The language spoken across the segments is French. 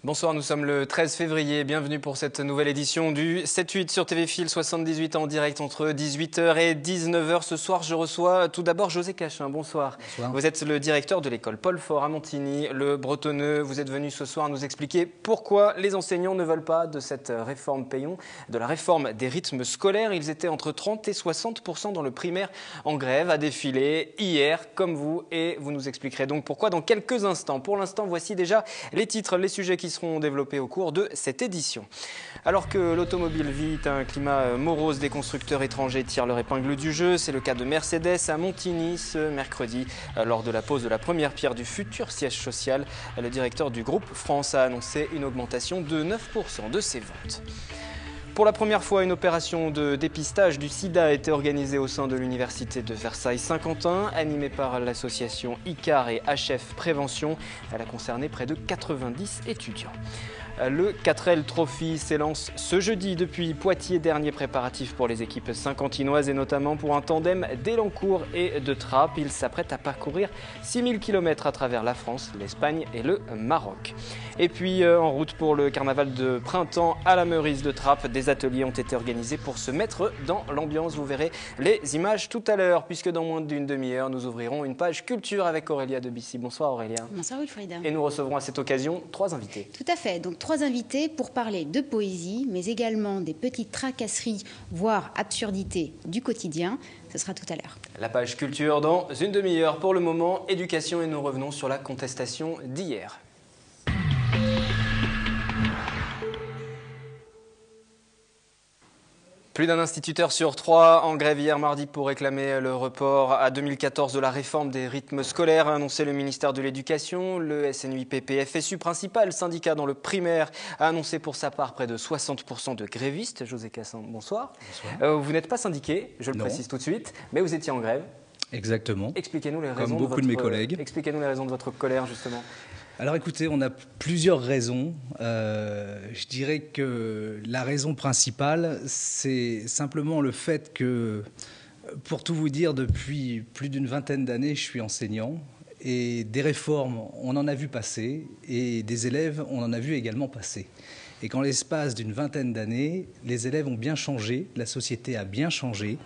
Bonsoir, nous sommes le 13 février. Bienvenue pour cette nouvelle édition du 7-8 sur TV Fil 78 en direct entre 18h et 19h. Ce soir, je reçois tout d'abord José Cachin. Bonsoir. Bonsoir. Vous êtes le directeur de l'école Paul Fort à Montigny, le Bretonneux. Vous êtes venu ce soir nous expliquer pourquoi les enseignants ne veulent pas de cette réforme Payon, de la réforme des rythmes scolaires. Ils étaient entre 30 et 60% dans le primaire en grève à défiler hier, comme vous. Et vous nous expliquerez donc pourquoi dans quelques instants. Pour l'instant, voici déjà les titres, les sujets qui seront développés au cours de cette édition. Alors que l'automobile vit un climat morose, des constructeurs étrangers tirent leur épingle du jeu. C'est le cas de Mercedes à Montigny ce mercredi. Lors de la pose de la première pierre du futur siège social, le directeur du groupe France a annoncé une augmentation de 9% de ses ventes. Pour la première fois, une opération de dépistage du sida a été organisée au sein de l'université de Versailles-Saint-Quentin, animée par l'association ICAR et HF Prévention. Elle a concerné près de 90 étudiants. Le 4L Trophy s'élance ce jeudi depuis Poitiers, dernier préparatif pour les équipes saint-quentinoises et notamment pour un tandem d'Elancourt et de Trappes. Ils s'apprêtent à parcourir 6000 km à travers la France, l'Espagne et le Maroc. Et puis en route pour le carnaval de printemps à la Meurice de Trappes, des ateliers ont été organisés pour se mettre dans l'ambiance. Vous verrez les images tout à l'heure puisque dans moins d'une demi-heure, nous ouvrirons une page culture avec Aurélia Debussy. Bonsoir Aurélia. Bonsoir Wilfried. Et nous recevrons à cette occasion 3 invités. Tout à fait, donc 3 invités pour parler de poésie, mais également des petites tracasseries, voire absurdités du quotidien. Ce sera tout à l'heure. La page culture dans une demi-heure. Pour le moment, éducation et nous revenons sur la contestation d'hier. Plus d'un instituteur sur 3 en grève hier mardi pour réclamer le report à 2014 de la réforme des rythmes scolaires, a annoncé le ministère de l'Éducation. Le SNUIPP-FSU, principal syndicat dans le primaire, a annoncé pour sa part près de 60% de grévistes. José Cassin, bonsoir. Bonsoir. Vous n'êtes pas syndiqué, je le précise tout de suite, mais vous étiez en grève. Exactement. Expliquez-nous les raisons Comme beaucoup de mes collègues. Expliquez-nous les raisons de votre colère, justement. Alors écoutez, on a plusieurs raisons. Je dirais que la raison principale, c'est simplement le fait que, pour tout vous dire, depuis plus d'une vingtaine d'années, je suis enseignant. Et des réformes, on en a vu passer, et des élèves, on en a vu également passer. Et qu'en l'espace d'une vingtaine d'années, les élèves ont bien changé, la société a bien changé,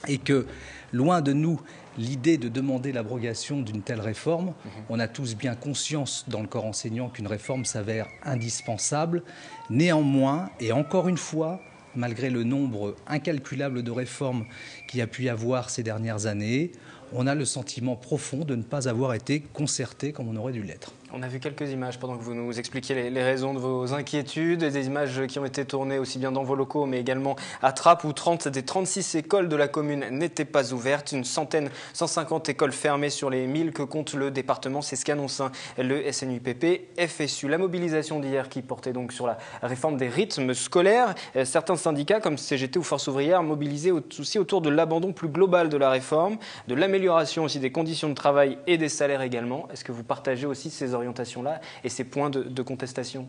et que, loin de nous, l'idée de demander l'abrogation d'une telle réforme, on a tous bien conscience dans le corps enseignant qu'une réforme s'avère indispensable. Néanmoins, et encore une fois, malgré le nombre incalculable de réformes qu'il y a pu y avoir ces dernières années, on a le sentiment profond de ne pas avoir été concerté comme on aurait dû l'être. On a vu quelques images pendant que vous nous expliquiez les raisons de vos inquiétudes, des images qui ont été tournées aussi bien dans vos locaux mais également à Trappes où 30 des 36 écoles de la commune n'étaient pas ouvertes. Une centaine, 150 écoles fermées sur les 1000 que compte le département. C'est ce qu'annonce le SNUIPP-FSU. La mobilisation d'hier qui portait donc sur la réforme des rythmes scolaires. Certains syndicats comme CGT ou Force ouvrière mobilisaient aussi autour de l'abandon plus global de la réforme, de l'amélioration aussi des conditions de travail et des salaires également. Est-ce que vous partagez aussi ces orientations-là et ces points de contestation?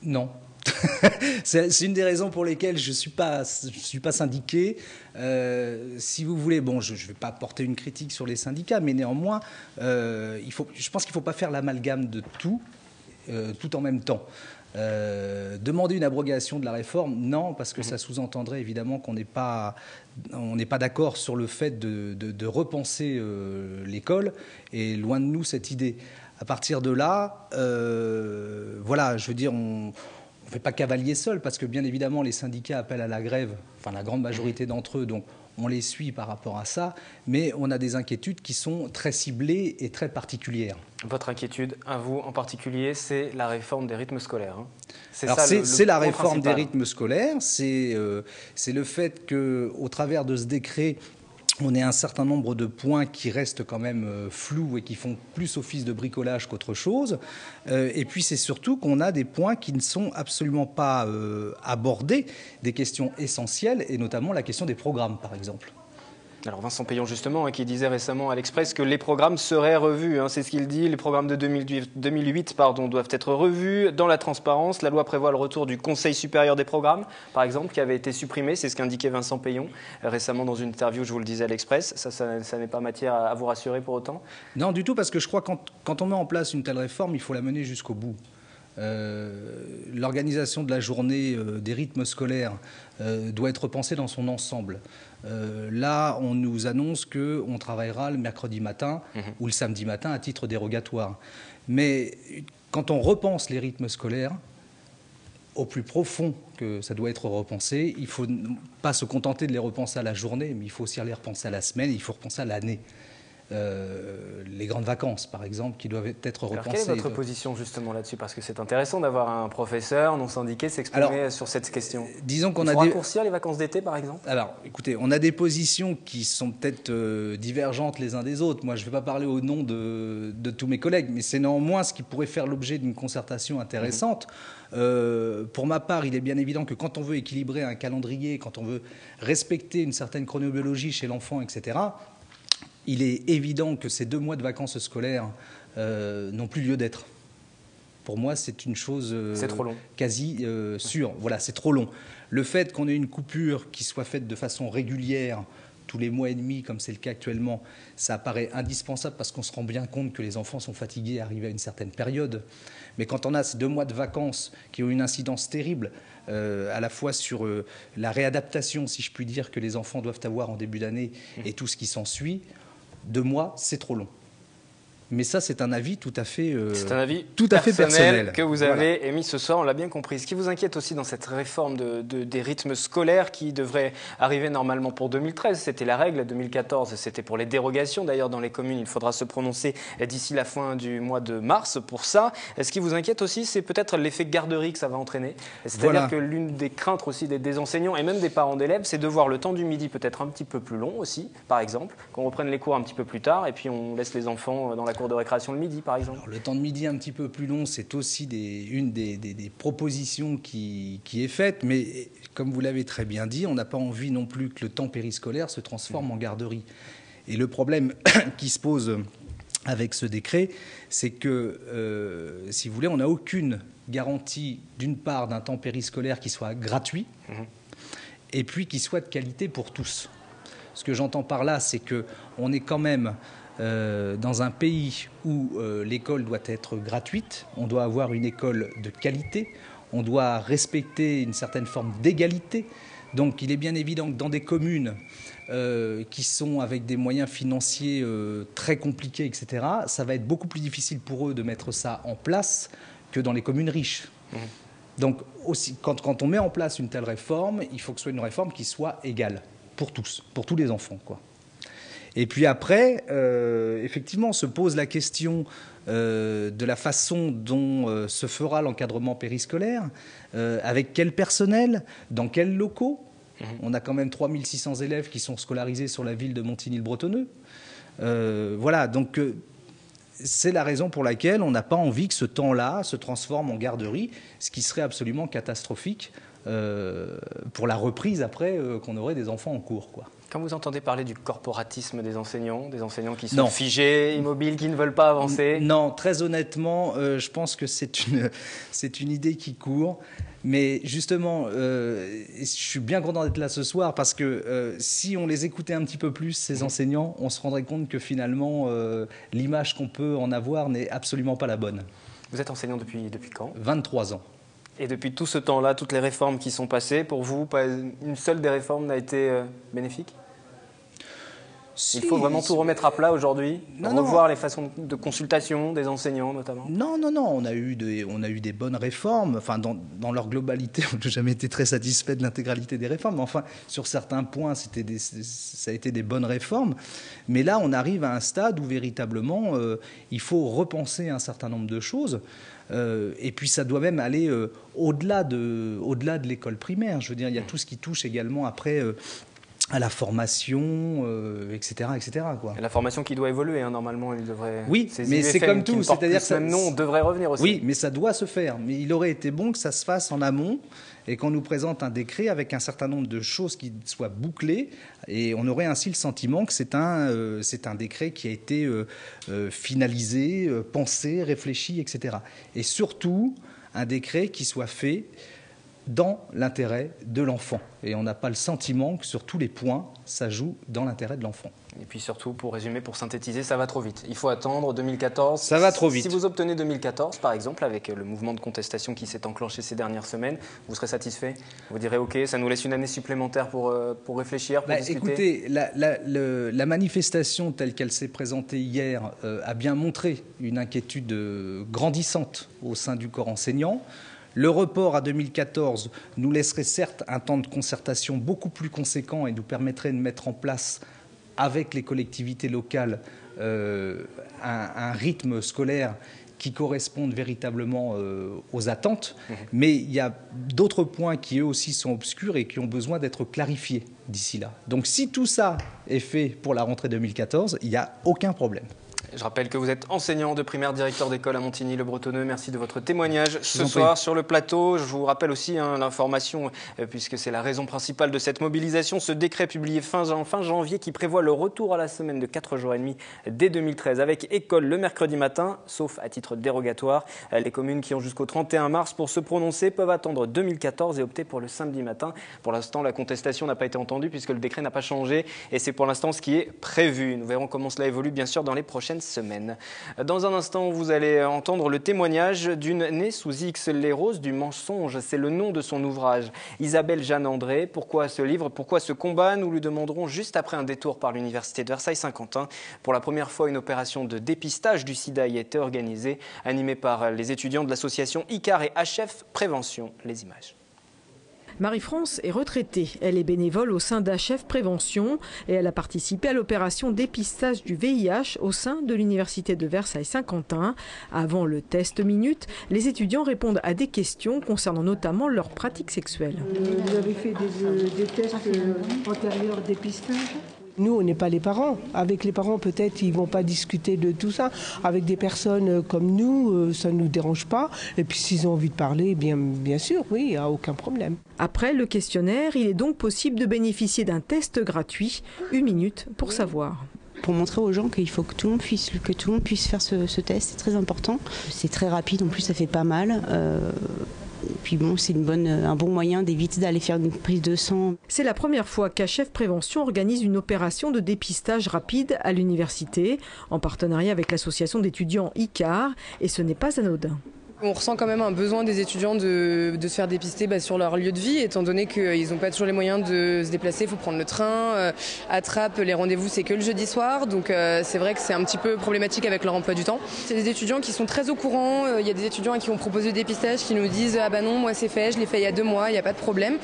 Non. C'est une des raisons pour lesquelles je suis pas syndiqué. Si vous voulez, bon, je ne vais pas porter une critique sur les syndicats, mais néanmoins, je pense qu'il ne faut pas faire l'amalgame de tout en même temps. Demander une abrogation de la réforme, non, parce que ça sous-entendrait évidemment qu'on n'est pas d'accord sur le fait de repenser l'école, et loin de nous cette idée. À partir de là, voilà, je veux dire, on ne fait pas cavalier seul, parce que bien évidemment les syndicats appellent à la grève, enfin la grande majorité d'entre eux, donc on les suit par rapport à ça, mais on a des inquiétudes qui sont très ciblées et très particulières. Votre inquiétude, à vous en particulier, c'est la réforme des rythmes scolaires. Hein. C'est la réforme des rythmes scolaires, c'est le fait qu'au travers de ce décret, on a un certain nombre de points qui restent quand même flous et qui font plus office de bricolage qu'autre chose. Et puis c'est surtout qu'on a des points qui ne sont absolument pas abordés, des questions essentielles, et notamment la question des programmes, par exemple. Alors Vincent Payon justement, qui disait récemment à l'Express que les programmes seraient revus, c'est ce qu'il dit, les programmes de 2008 doivent être revus dans la transparence. La loi prévoit le retour du Conseil supérieur des programmes, par exemple, qui avait été supprimé, c'est ce qu'indiquait Vincent Payon récemment dans une interview, je vous le disais à l'Express. Ça n'est pas matière à vous rassurer pour autant? Non, du tout, parce que je crois que quand on met en place une telle réforme, il faut la mener jusqu'au bout. L'organisation de la journée des rythmes scolaires doit être pensée dans son ensemble. Là, on nous annonce qu'on travaillera le mercredi matin ou le samedi matin à titre dérogatoire. Mais quand on repense les rythmes scolaires, au plus profond que ça doit être repensé, il ne faut pas se contenter de les repenser à la journée, mais il faut aussi les repenser à la semaine, il faut repenser à l'année. Les grandes vacances, par exemple, qui doivent être repensées. Alors, quelle est votre position justement là-dessus? Parce que c'est intéressant d'avoir un professeur non syndiqué s'exprimer sur cette question. Disons qu'on il faut raccourcir les vacances d'été, par exemple? Alors, écoutez, on a des positions qui sont peut-être divergentes les uns des autres. Moi, je ne vais pas parler au nom de tous mes collègues, mais c'est néanmoins ce qui pourrait faire l'objet d'une concertation intéressante. Pour ma part, il est bien évident que quand on veut équilibrer un calendrier, quand on veut respecter une certaine chronobiologie chez l'enfant, etc., il est évident que ces 2 mois de vacances scolaires n'ont plus lieu d'être. Pour moi, c'est une chose quasi sûre. Voilà, c'est trop long. Le fait qu'on ait une coupure qui soit faite de façon régulière, tous les mois et demi, comme c'est le cas actuellement, ça paraît indispensable parce qu'on se rend bien compte que les enfants sont fatigués arrivés à une certaine période. Mais quand on a ces 2 mois de vacances qui ont une incidence terrible, à la fois sur la réadaptation, si je puis dire, que les enfants doivent avoir en début d'année et tout ce qui s'ensuit, 2 mois, c'est trop long. Mais ça, c'est un avis tout à fait personnel que vous avez émis ce soir, on l'a bien compris. Ce qui vous inquiète aussi dans cette réforme des rythmes scolaires qui devrait arriver normalement pour 2013, c'était la règle, 2014, c'était pour les dérogations. D'ailleurs, dans les communes, il faudra se prononcer d'ici la fin du mois de mars pour ça. Ce qui vous inquiète aussi, c'est peut-être l'effet garderie que ça va entraîner. C'est-à-dire que l'une des craintes aussi des enseignants et même des parents d'élèves, c'est de voir le temps du midi peut-être un petit peu plus long aussi, par exemple, qu'on reprenne les cours un petit peu plus tard et puis on laisse les enfants dans la cour de récréation le midi, par exemple. Alors, le temps de midi un petit peu plus long, c'est aussi une des propositions qui est faite, mais comme vous l'avez très bien dit, on n'a pas envie non plus que le temps périscolaire se transforme en garderie. Et le problème qui se pose avec ce décret, c'est que, si vous voulez, on n'a aucune garantie, d'une part, d'un temps périscolaire qui soit gratuit, et puis qui soit de qualité pour tous. Ce que j'entends par là, c'est qu'on est quand même dans un pays où l'école doit être gratuite, on doit avoir une école de qualité, on doit respecter une certaine forme d'égalité. Donc il est bien évident que dans des communes qui sont avec des moyens financiers très compliqués, etc., ça va être beaucoup plus difficile pour eux de mettre ça en place que dans les communes riches. Donc aussi, quand on met en place une telle réforme, il faut que ce soit une réforme qui soit égale pour tous les enfants, quoi. Et puis après, effectivement, se pose la question de la façon dont se fera l'encadrement périscolaire, avec quel personnel, dans quels locaux. On a quand même 3600 élèves qui sont scolarisés sur la ville de Montigny-le-Bretonneux. Voilà, donc c'est la raison pour laquelle on n'a pas envie que ce temps-là se transforme en garderie, ce qui serait absolument catastrophique pour la reprise après qu'on aurait des enfants en cours, quoi. Quand vous entendez parler du corporatisme des enseignants qui sont figés, immobiles, qui ne veulent pas avancer? Non, très honnêtement, je pense que c'est une idée qui court. Mais justement, je suis bien content d'être là ce soir parce que si on les écoutait un petit peu plus, ces enseignants, on se rendrait compte que finalement, l'image qu'on peut en avoir n'est absolument pas la bonne. Vous êtes enseignant depuis quand? 23 ans. Et depuis tout ce temps-là, toutes les réformes qui sont passées, pour vous, pas une seule des réformes n'a été bénéfique? Il faut vraiment tout remettre à plat aujourd'hui, revoir les façons de consultation des enseignants notamment. Non, on a eu des bonnes réformes. Enfin, dans leur globalité, on n'a jamais été très satisfait de l'intégralité des réformes. Mais enfin, sur certains points, ça a été des bonnes réformes. Mais là, on arrive à un stade où véritablement, il faut repenser un certain nombre de choses. Et puis ça doit même aller au-delà de l'école primaire. Je veux dire, il y a tout ce qui touche également après à la formation, etc., quoi. Et la formation qui doit évoluer, hein, normalement, il devrait. Oui, mais c'est comme tout, c'est-à-dire que même nom devrait revenir aussi. Oui, mais ça doit se faire. Mais il aurait été bon que ça se fasse en amont et qu'on nous présente un décret avec un certain nombre de choses qui soient bouclées, et on aurait ainsi le sentiment que c'est un décret qui a été finalisé, pensé, réfléchi, etc. Et surtout un décret qui soit fait dans l'intérêt de l'enfant. Et on n'a pas le sentiment que sur tous les points, ça joue dans l'intérêt de l'enfant. Et puis surtout, pour résumer, pour synthétiser, ça va trop vite. Il faut attendre 2014. Ça va trop vite. Si vous obtenez 2014, par exemple, avec le mouvement de contestation qui s'est enclenché ces dernières semaines, vous serez satisfait? Vous direz OK, ça nous laisse une année supplémentaire pour réfléchir, pour discuter? Écoutez, la manifestation telle qu'elle s'est présentée hier a bien montré une inquiétude grandissante au sein du corps enseignant. Le report à 2014 nous laisserait certes un temps de concertation beaucoup plus conséquent et nous permettrait de mettre en place avec les collectivités locales un rythme scolaire qui corresponde véritablement aux attentes. Mais il y a d'autres points qui eux aussi sont obscurs et qui ont besoin d'être clarifiés d'ici là. Donc si tout ça est fait pour la rentrée 2014, il n'y a aucun problème. Je rappelle que vous êtes enseignant de primaire, directeur d'école à Montigny-le-Bretonneux. Merci de votre témoignage ce soir sur le plateau. Je vous rappelle aussi l'information, puisque c'est la raison principale de cette mobilisation, ce décret publié fin janvier qui prévoit le retour à la semaine de 4 jours et demi dès 2013 avec école le mercredi matin, sauf à titre dérogatoire. Les communes qui ont jusqu'au 31 mars pour se prononcer peuvent attendre 2014 et opter pour le samedi matin. Pour l'instant, la contestation n'a pas été entendue puisque le décret n'a pas changé et c'est pour l'instant ce qui est prévu. Nous verrons comment cela évolue bien sûr dans les prochaines semaine. Dans un instant, vous allez entendre le témoignage d'une née sous X, Les Roses du mensonge. C'est le nom de son ouvrage. Isabelle Jeanne André. Pourquoi ce livre? Pourquoi ce combat? Nous lui demanderons juste après un détour par l'université de Versailles-Saint-Quentin. Pour la première fois, une opération de dépistage du sida y était organisée, animée par les étudiants de l'association ICAR et HF Prévention. Les images. Marie-France est retraitée. Elle est bénévole au sein d'HF Prévention et elle a participé à l'opération dépistage du VIH au sein de l'université de Versailles-Saint-Quentin. Avant le test minute, les étudiants répondent à des questions concernant notamment leurs pratiques sexuelles. Vous avez fait des tests antérieurs dépistage? Nous, on n'est pas les parents. Avec les parents, peut-être, ils ne vont pas discuter de tout ça. Avec des personnes comme nous, ça ne nous dérange pas. Et puis, s'ils ont envie de parler, bien sûr, oui, il n'y a aucun problème. Après le questionnaire, il est donc possible de bénéficier d'un test gratuit, 1 minute pour savoir. Pour montrer aux gens qu'il faut que tout le monde puisse faire ce test, c'est très important. C'est très rapide, en plus, ça fait pas mal. Puis bon, c'est un bon moyen d'éviter d'aller faire une prise de sang. C'est la première fois qu'HF Prévention organise une opération de dépistage rapide à l'université, en partenariat avec l'association d'étudiants ICAR, et ce n'est pas anodin. On ressent quand même un besoin des étudiants de se faire dépister sur leur lieu de vie, étant donné qu'ils n'ont pas toujours les moyens de se déplacer. Il faut prendre le train, attrape, les rendez-vous c'est que le jeudi soir, donc c'est vrai que c'est un petit peu problématique avec leur emploi du temps. C'est des étudiants qui sont très au courant, il y a des étudiants à qui on propose le dépistage qui nous disent « Ah bah non, moi c'est fait, je l'ai fait il y a 2 mois, il n'y a pas de problème ».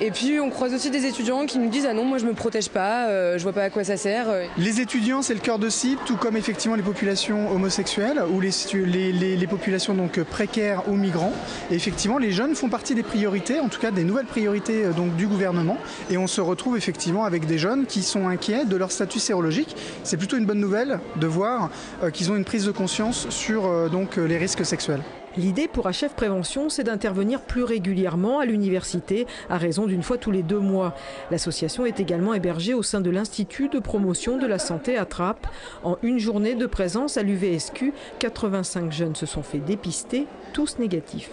Et puis on croise aussi des étudiants qui nous disent « Ah non, moi je me protège pas, je vois pas à quoi ça sert ». Les étudiants, c'est le cœur de cible, tout comme effectivement les populations homosexuelles ou les populations donc précaires ou migrants. Et effectivement, les jeunes font partie des priorités, en tout cas des nouvelles priorités donc, du gouvernement. Et on se retrouve effectivement avec des jeunes qui sont inquiets de leur statut sérologique. C'est plutôt une bonne nouvelle de voir qu'ils ont une prise de conscience sur donc, les risques sexuels. L'idée pour HF Prévention, c'est d'intervenir plus régulièrement à l'université, à raison d'une fois tous les 2 mois. L'association est également hébergée au sein de l'Institut de promotion de la santé à Trappes. En une journée de présence à l'UVSQ, 85 jeunes se sont fait dépister, tous négatifs.